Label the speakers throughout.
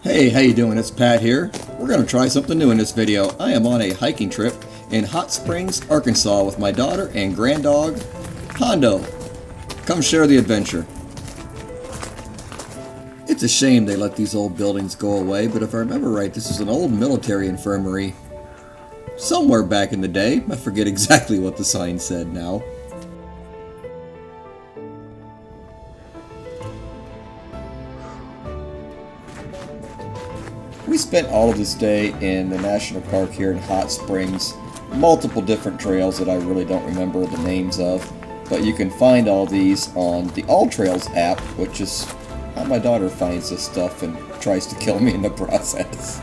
Speaker 1: Hey, how you doing? It's Pat here. We're going to try something new in this video. I am on a hiking trip in Hot Springs, Arkansas with my daughter and granddog, Hondo. Come share the adventure. It's a shame they let these old buildings go away, but if I remember right, this is an old military infirmary. Somewhere back in the day. I forget exactly what the sign said now. We spent all of this day in the national park here in Hot Springs. Multiple different trails that I really don't remember the names of, but you can find all these on the All Trails app, which is how my daughter finds this stuff and tries to kill me in the process.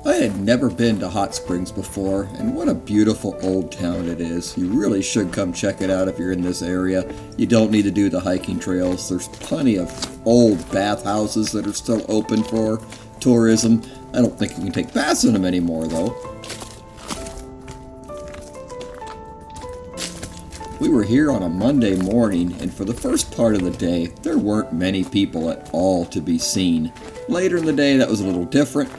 Speaker 1: I had never been to Hot Springs before, and what a beautiful old town it is. You really should come check it out if you're in this area. You don't need to do the hiking trails. There's plenty of old bathhouses that are still open for tourism. I don't think you can take baths in them anymore, though. We were here on a Monday morning, and for the first part of the day, there weren't many people at all to be seen. Later in the day, that was a little different.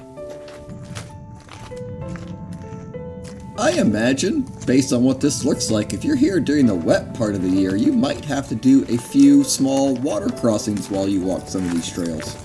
Speaker 1: I imagine, based on what this looks like, if you're here during the wet part of the year, you might have to do a few small water crossings while you walk some of these trails.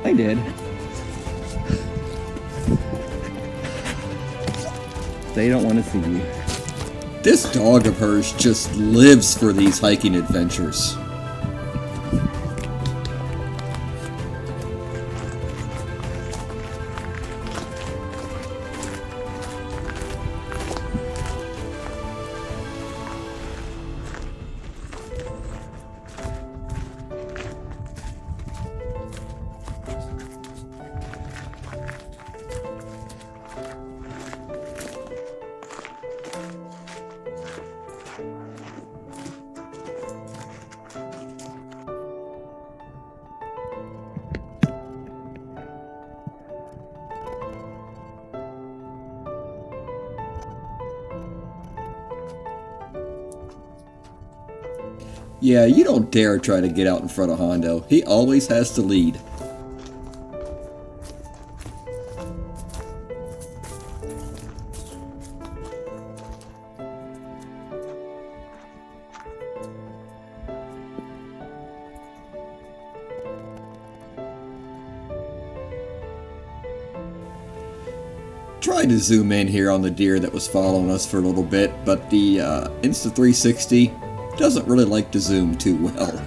Speaker 1: I did. They don't want to see you. This dog of hers just lives for these hiking adventures. Yeah, you don't dare try to get out in front of Hondo. He always has to lead. Tried to zoom in here on the deer that was following us for a little bit, but the Insta360 doesn't really like to zoom too well.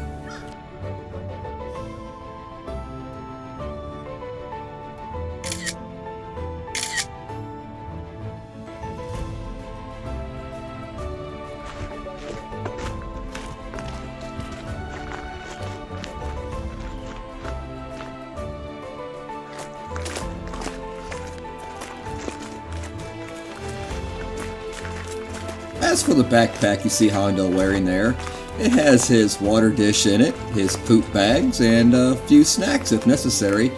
Speaker 1: As for the backpack you see Hondo wearing there, it has his water dish in it, his poop bags, and a few snacks if necessary.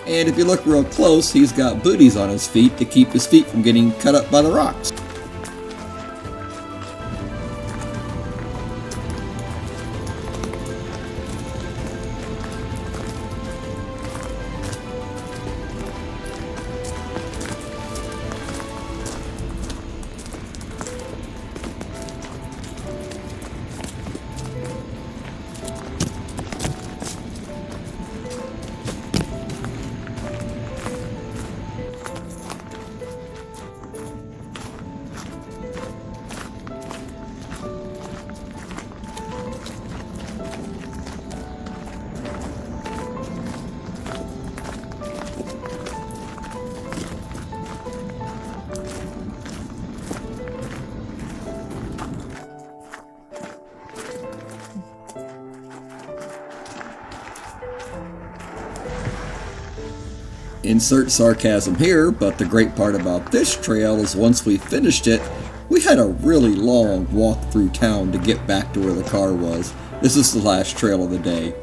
Speaker 1: And if you look real close, he's got booties on his feet to keep his feet from getting cut up by the rocks. Insert sarcasm here, but the great part about this trail is once we finished it, we had a really long walk through town to get back to where the car was. This is the last trail of the day.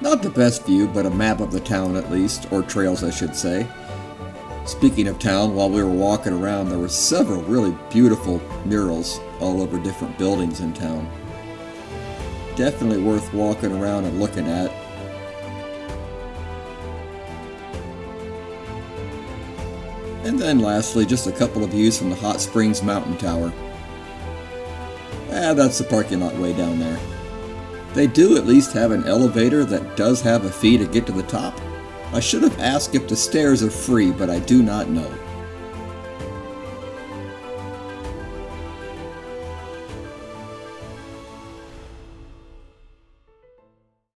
Speaker 1: Not the best view, but a map of the town at least, or trails I should say. Speaking of town, while we were walking around, there were several really beautiful murals all over different buildings in town. Definitely worth walking around and looking at. And then lastly, just a couple of views from the Hot Springs Mountain Tower. That's the parking lot way down there. They do at least have an elevator that does have a fee to get to the top. I should have asked if the stairs are free, but I do not know.